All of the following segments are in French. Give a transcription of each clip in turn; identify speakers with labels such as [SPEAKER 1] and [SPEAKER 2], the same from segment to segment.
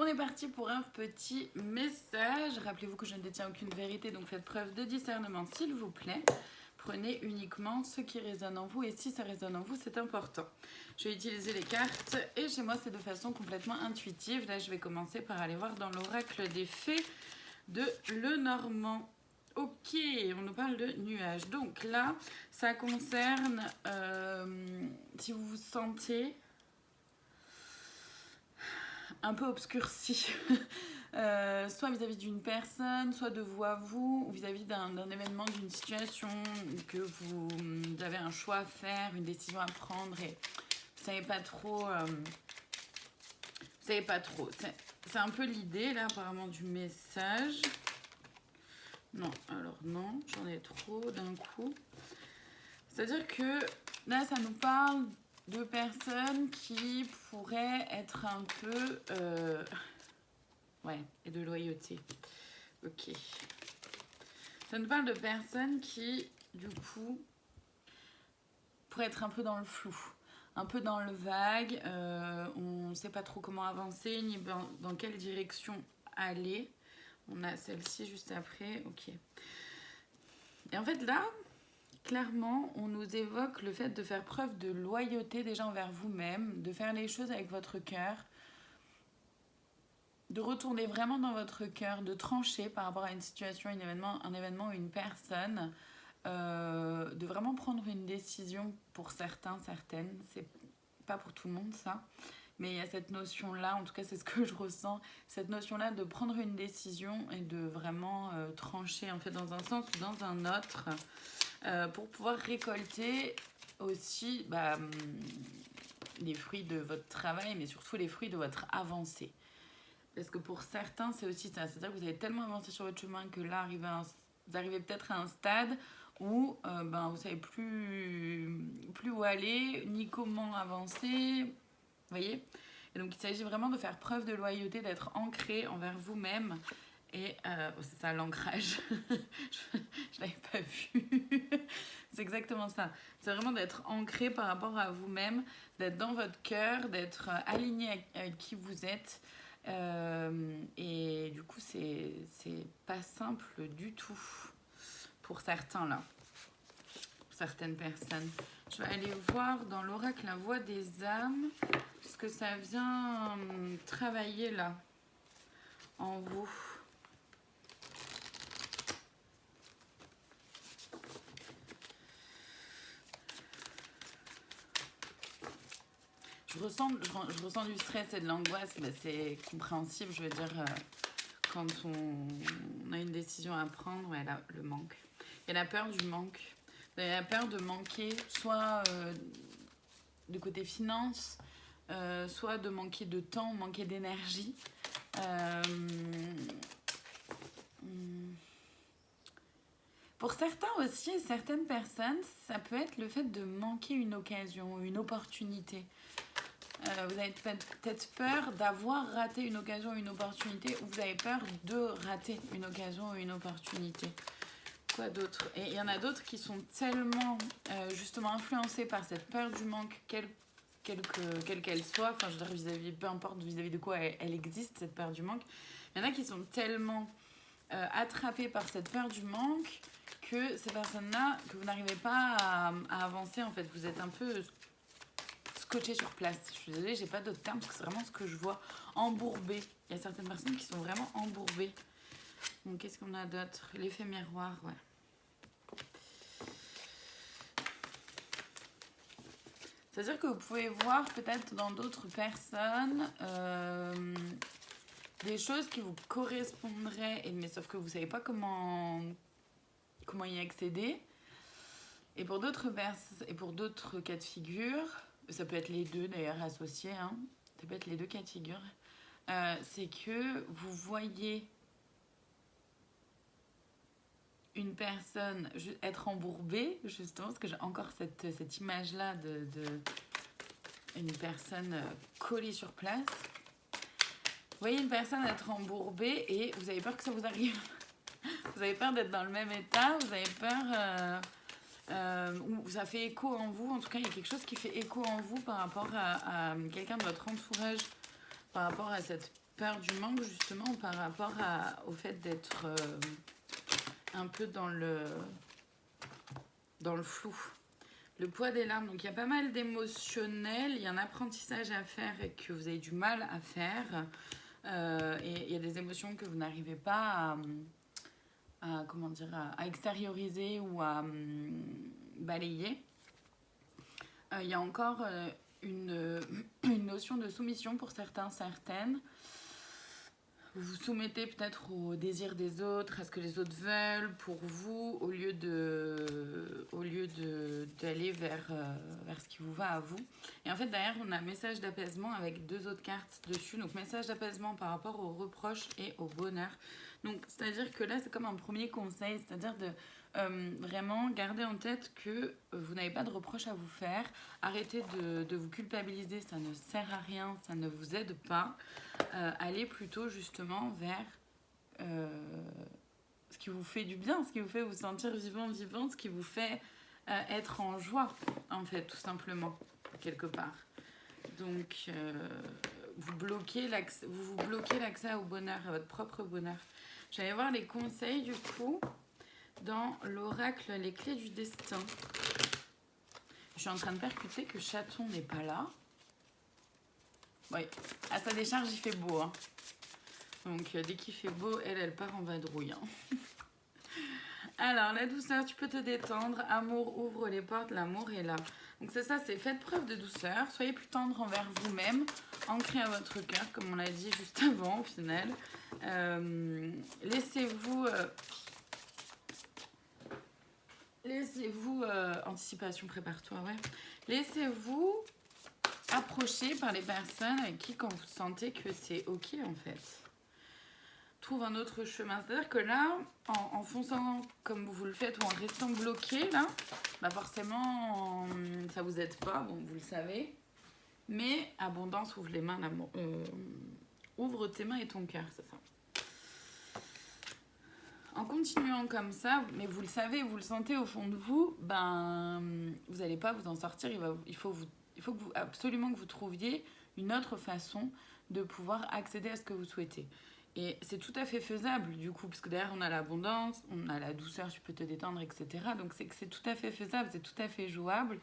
[SPEAKER 1] est parti pour un petit message. Rappelez-vous que je ne détiens aucune vérité, donc faites preuve de discernement s'il vous plaît. Prenez uniquement ce qui résonne en vous et si ça résonne en vous, c'est important. Je vais utiliser les cartes et chez moi, c'est de façon complètement intuitive. Là, je vais commencer par aller voir dans l'oracle des fées de Lenormand. Ok, on nous parle de nuages. Donc là, ça concerne si vous vous sentez un peu obscurci, soit vis-à-vis d'une personne, soit de vous à vous, ou vis-à-vis d'un événement, d'une situation, que vous avez un choix à faire, une décision à prendre et vous savez pas trop. C'est un peu l'idée là apparemment du message. Non, alors non, j'en ai trop d'un coup. C'est-à-dire que là, ça nous parle de personnes qui pourraient être un peu... ouais, et de loyauté. Ok. Ça nous parle de personnes qui, du coup, pourraient être un peu dans le flou, un peu dans le vague. On ne sait pas trop comment avancer, ni dans quelle direction aller. On a celle-ci juste après. Ok. Et en fait, là... Clairement, on nous évoque le fait de faire preuve de loyauté déjà envers vous-même, de faire les choses avec votre cœur, de retourner vraiment dans votre cœur, de trancher par rapport à une situation, un événement ou une personne, de vraiment prendre une décision pour certains, certaines. C'est pas pour tout le monde ça, mais il y a cette notion-là, en tout cas c'est ce que je ressens, cette notion-là de prendre une décision et de vraiment trancher en fait dans un sens ou dans un autre. Pour pouvoir récolter aussi les fruits de votre travail, mais surtout les fruits de votre avancée. Parce que pour certains, c'est aussi ça. C'est-à-dire que vous avez tellement avancé sur votre chemin que là, vous arrivez peut-être à un stade où vous ne savez plus où aller, ni comment avancer. Vous voyez ? Et donc, il s'agit vraiment de faire preuve de loyauté, d'être ancré envers vous-même. Et c'est ça l'ancrage. Je l'avais pas vu. C'est exactement ça. C'est vraiment d'être ancré par rapport à vous-même, d'être dans votre cœur, d'être aligné avec qui vous êtes. Et du coup, c'est pas simple du tout pour certains là, pour certaines personnes. Je vais aller voir dans l'oracle la voix des âmes, ce que ça vient travailler là en vous. Je ressens du stress et de l'angoisse, c'est compréhensible, je veux dire, quand on a une décision à prendre, ouais, là, le manque. Il y a la peur du manque. Il y a la peur de manquer, soit du côté finance, soit de manquer de temps, manquer d'énergie. Pour certains aussi, certaines personnes, ça peut être le fait de manquer une occasion, une opportunité. Vous avez peut-être peur d'avoir raté une occasion ou une opportunité, ou vous avez peur de rater une occasion ou une opportunité. Quoi d'autre ? Et il y en a d'autres qui sont tellement justement influencés par cette peur du manque, quelle qu'elle soit, enfin je veux dire peu importe vis-à-vis de quoi elle existe, cette peur du manque. Il y en a qui sont tellement attrapés par cette peur du manque que ces personnes-là, que vous n'arrivez pas à avancer en fait, vous êtes un peu scotché sur place. Je suis désolée, j'ai pas d'autres termes parce que c'est vraiment ce que je vois. Embourbé. Il y a certaines personnes qui sont vraiment embourbées. Donc qu'est-ce qu'on a d'autre ? L'effet miroir, ouais. C'est-à-dire que vous pouvez voir peut-être dans d'autres personnes des choses qui vous correspondraient, mais sauf que vous savez pas comment y accéder. Et pour d'autres cas de figure, ça peut être les deux d'ailleurs associés, hein, ça peut être les deux cas de figure, c'est que vous voyez une personne être embourbée, justement, parce que j'ai encore cette image-là de une personne collée sur place. Vous voyez une personne être embourbée et vous avez peur que ça vous arrive. Vous avez peur d'être dans le même état, vous avez peur... ou ça fait écho en vous, en tout cas il y a quelque chose qui fait écho en vous par rapport à quelqu'un de votre entourage, par rapport à cette peur du manque justement par rapport au fait d'être un peu dans le flou. Le poids des larmes, donc il y a pas mal d'émotionnel, il y a un apprentissage à faire et que vous avez du mal à faire. Et il y a des émotions que vous n'arrivez pas à extérioriser ou à balayer. Il y a encore une notion de soumission pour certains, certaines. Vous vous soumettez peut-être au désir des autres, à ce que les autres veulent pour vous, au lieu d'aller vers ce qui vous va à vous. Et en fait, derrière, on a un message d'apaisement avec 2 autres cartes dessus. Donc, message d'apaisement par rapport aux reproches et au bonheur. Donc, c'est-à-dire que là, c'est comme un premier conseil, c'est-à-dire de vraiment garder en tête que vous n'avez pas de reproches à vous faire. Arrêtez de vous culpabiliser, ça ne sert à rien, ça ne vous aide pas. Allez plutôt justement vers ce qui vous fait du bien, ce qui vous fait vous sentir vivant, ce qui vous fait être en joie, en fait, tout simplement, quelque part. Donc, vous vous bloquez l'accès au bonheur, à votre propre bonheur. J'allais voir les conseils, du coup, dans l'oracle Les Clés du Destin. Je suis en train de percuter que Chaton n'est pas là. Oui, à sa décharge, il fait beau. Hein. Donc, dès qu'il fait beau, elle part en vadrouille. Hein. Alors, la douceur, tu peux te détendre. Amour, ouvre les portes, l'amour est là. Donc, c'est ça, c'est faites preuve de douceur. Soyez plus tendre envers vous-même. Ancrez à votre cœur, comme on l'a dit juste avant, au final. Laissez-vous... anticipation, prépare-toi, ouais. Laissez-vous approcher par les personnes avec qui, quand vous sentez que c'est ok, en fait. Trouve un autre chemin. C'est-à-dire que là, en fonçant comme vous le faites ou en restant bloqué, là, bah forcément, ça vous aide pas, bon, vous le savez. Mais abondance, ouvre les mains, ouvre tes mains et ton cœur, c'est ça. En continuant comme ça, mais vous le savez, vous le sentez au fond de vous, ben, vous n'allez pas vous en sortir. Il faut absolument que vous trouviez une autre façon de pouvoir accéder à ce que vous souhaitez. Et c'est tout à fait faisable, du coup, parce que derrière, on a l'abondance, on a la douceur, tu peux te détendre, etc. Donc, c'est tout à fait faisable, c'est tout à fait jouable.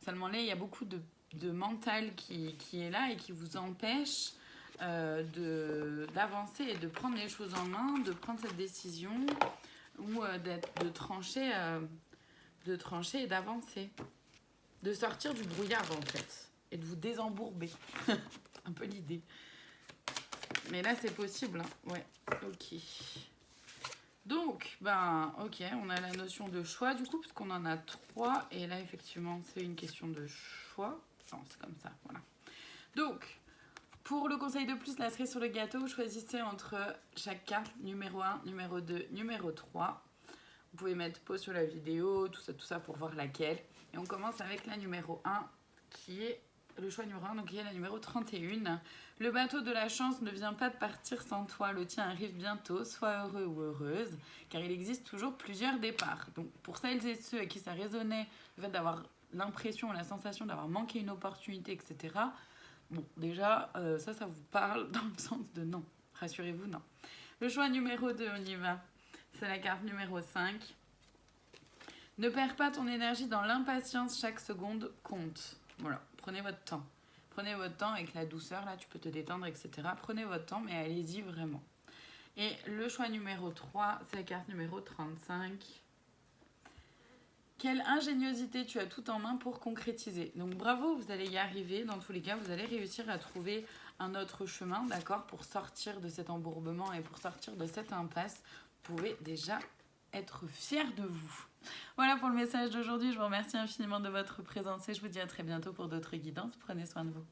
[SPEAKER 1] Seulement là, il y a beaucoup de mental qui est là et qui vous empêche d'avancer et de prendre les choses en main, de prendre cette décision ou de trancher et d'avancer. De sortir du brouillard, en fait, et de vous désembourber. Un peu l'idée. Mais là, c'est possible. Hein. Ouais, ok. Donc, ok, on a la notion de choix, du coup, parce qu'on en a 3. Et là, effectivement, c'est une question de choix. Non, c'est comme ça, voilà. Donc, pour le conseil de plus, la cerise sur le gâteau, vous choisissez entre chaque carte, numéro 1, numéro 2, numéro 3. Vous pouvez mettre pause sur la vidéo, tout ça pour voir laquelle. Et on commence avec la numéro 1, qui est le choix numéro 1, donc qui est la numéro 31. Le bateau de la chance ne vient pas de partir sans toi, le tien arrive bientôt, sois heureux ou heureuse, car il existe toujours plusieurs départs. Donc pour celles et ceux à qui ça résonnait, le fait d'avoir l'impression, la sensation d'avoir manqué une opportunité, etc., bon, déjà, ça vous parle dans le sens de non. Rassurez-vous, non. Le choix numéro 2, on y va. C'est la carte numéro 5. Ne perds pas ton énergie dans l'impatience, chaque seconde compte. Voilà, prenez votre temps. Prenez votre temps avec la douceur, là, tu peux te détendre, etc. Prenez votre temps, mais allez-y vraiment. Et le choix numéro 3, c'est la carte numéro 35. Quelle ingéniosité tu as tout en main pour concrétiser. Donc bravo, vous allez y arriver. Dans tous les cas, vous allez réussir à trouver un autre chemin, d'accord, pour sortir de cet embourbement et pour sortir de cette impasse. Vous pouvez déjà être fiers de vous. Voilà pour le message d'aujourd'hui. Je vous remercie infiniment de votre présence et je vous dis à très bientôt pour d'autres guidances. Prenez soin de vous.